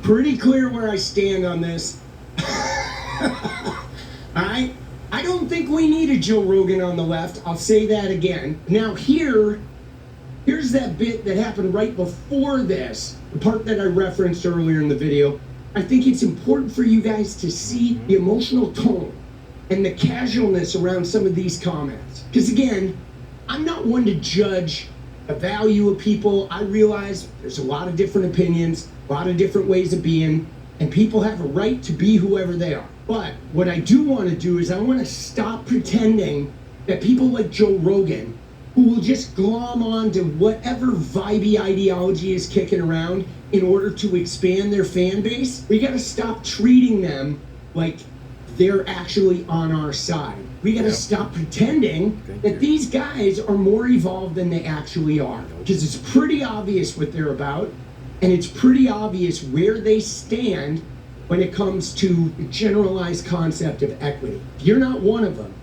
pretty clear where I stand on this. Alright? I don't think we need a Joe Rogan on the left. I'll say that again. Now here's that bit that happened right before this, the part that I referenced earlier in the video. I think it's important for you guys to see the emotional tone and the casualness around some of these comments. Because again, I'm not one to judge the value of people. I realize there's a lot of different opinions, a lot of different ways of being, and people have a right to be whoever they are. But what I do want to do is I want to stop pretending that people like Joe Rogan, who will just glom on to whatever vibey ideology is kicking around in order to expand their fan base, we got to stop treating them like they're actually on our side. We got to stop pretending that these guys are more evolved than they actually are. Because it's pretty obvious what they're about, and it's pretty obvious where they stand when it comes to the generalized concept of equity. If you're not one of them,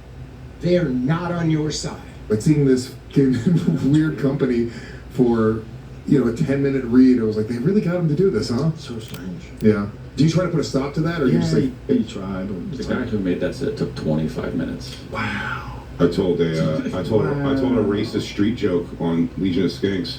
they're not on your side. But seeing this weird company for, a 10-minute read, I was like, they really got him to do this, huh? So strange. Yeah. Do you try to put a stop to that, or you just like... you try, but The guy who made that set took 25 minutes. Wow. I told a racist street joke on Legion of Skanks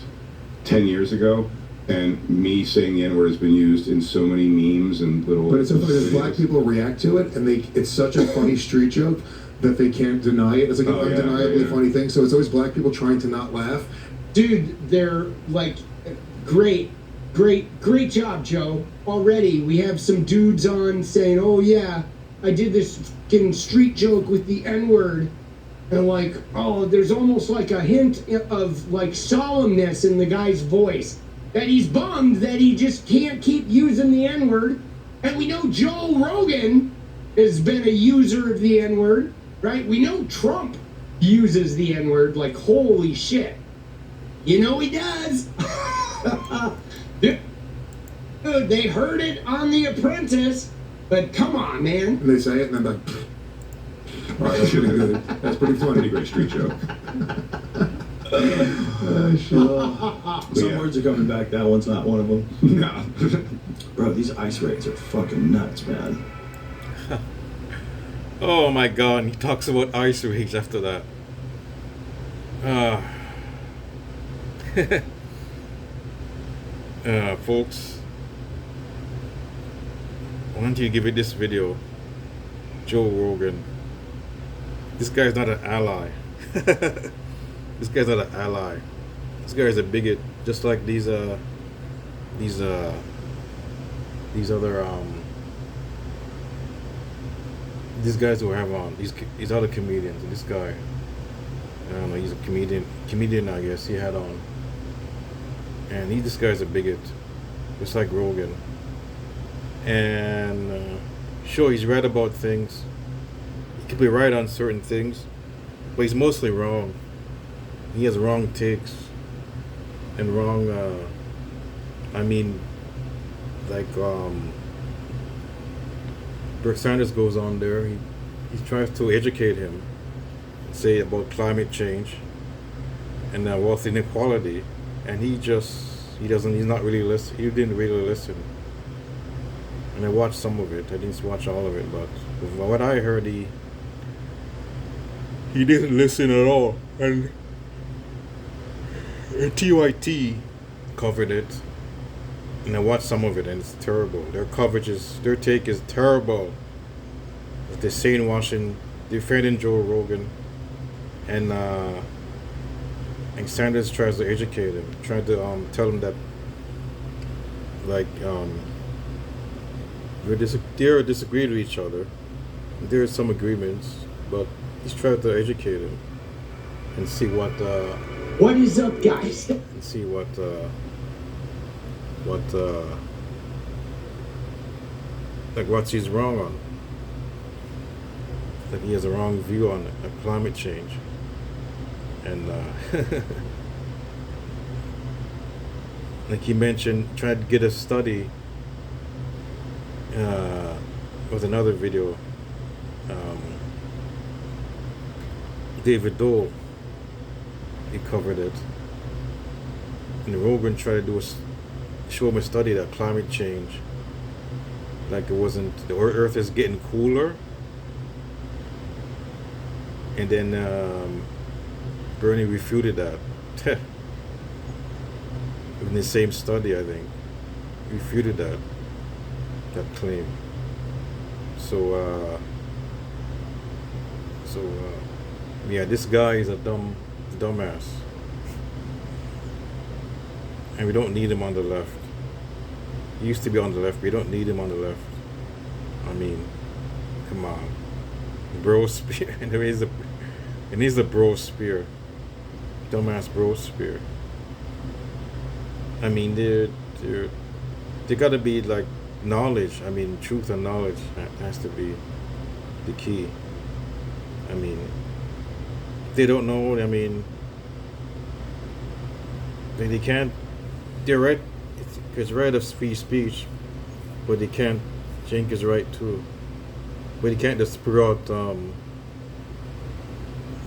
10 years ago, and me saying the N-word has been used in so many memes and little... But it's so funny that black people react to it, and it's such a funny street joke that they can't deny it. It's like an undeniably funny thing, so it's always black people trying to not laugh. Dude, they're like, great job, Joe. Already, we have some dudes on saying, oh yeah, I did this fucking street joke with the N-word. And like, oh, there's almost like a hint of like solemnness in the guy's voice. That he's bummed that he just can't keep using the N-word. And we know Joe Rogan has been a user of the N-word, right? We know Trump uses the N-word, like, holy shit. You know he does. Dude, they heard it on The Apprentice, but come on, man. And they say it, and I'm like... All right, that's pretty funny. Pretty great street joke. Some words are coming back. That one's not one of them. Nah. Bro, these ice raids are fucking nuts, man. Oh my god, he talks about ice raids after that. Folks, why don't you give it this video? Joe Rogan. This guy's not an ally. This guy's not an ally. This guy is a bigot, just like these other these guys who have on these other comedians. And this guy, I don't know, he's a comedian I guess he had on, and this guy's a bigot, just like Rogan. And sure, he's right about things. He could be right on certain things, but he's mostly wrong. He has wrong takes and wrong Berg Sanders goes on there, he tries to educate him, say about climate change and wealth inequality, and he didn't really listen. And I watched some of it. I didn't watch all of it, but from what I heard, he didn't listen at all. And TYT covered it, and I watched some of it, and it's terrible. Their take is terrible. They're saying washing, defending Joe Rogan, and Sanders tries to educate him, trying to tell him that they disagree with each other. There are some agreements, but he's trying to educate him and see what is up, guys? And see what's he's wrong on. That he has a wrong view on climate change, and like he mentioned, tried to get a study. Was another video. David Dole, he covered it, and Rogan tried to show him a study that climate change like it wasn't, the Earth is getting cooler. And then Bernie refuted that. In the same study, I think, refuted that claim. So yeah, this guy is a dumbass, and we don't need him on the left. He used to be on the left. We don't need him on the left. I mean, come on, bro spear. And he's the bro spear, dumbass bro spear. I mean, they gotta be like knowledge. I mean, truth and knowledge has to be the key. I mean, if they don't know, I mean, they can't. They're right. It's right of free speech, but they can't. Jink is right too, but they can't just spread out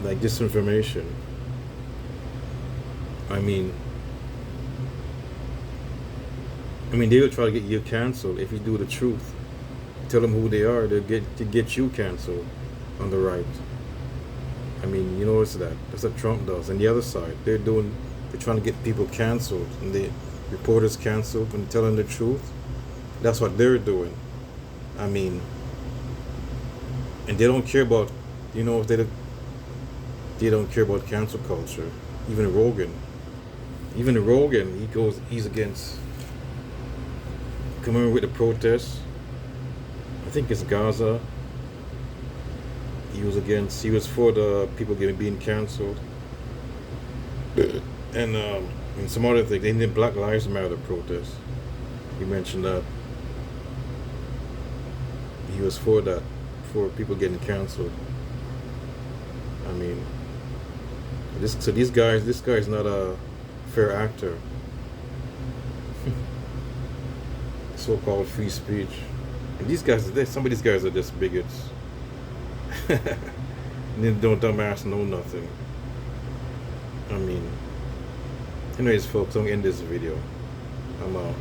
like disinformation. I mean, they will try to get you canceled if you do the truth. Tell them who they are. They'll get you canceled on the right. I mean, you notice that. That's what Trump does. And the other side, they're trying to get people canceled, and the reporters canceled when telling the truth. That's what they're doing. I mean, and they don't care about, they don't care about cancel culture. Even Rogan, he's against. Coming with the protests, I think it's Gaza. He was for the people being cancelled, and some other things. They did Black Lives Matter protests. He mentioned that he was for that, for people getting cancelled. I mean, this guy's not a fair actor. So-called free speech, and some of these guys are just bigots. And then don't dumbass know nothing. I mean, anyways, folks, I'm gonna end this video. I'm out.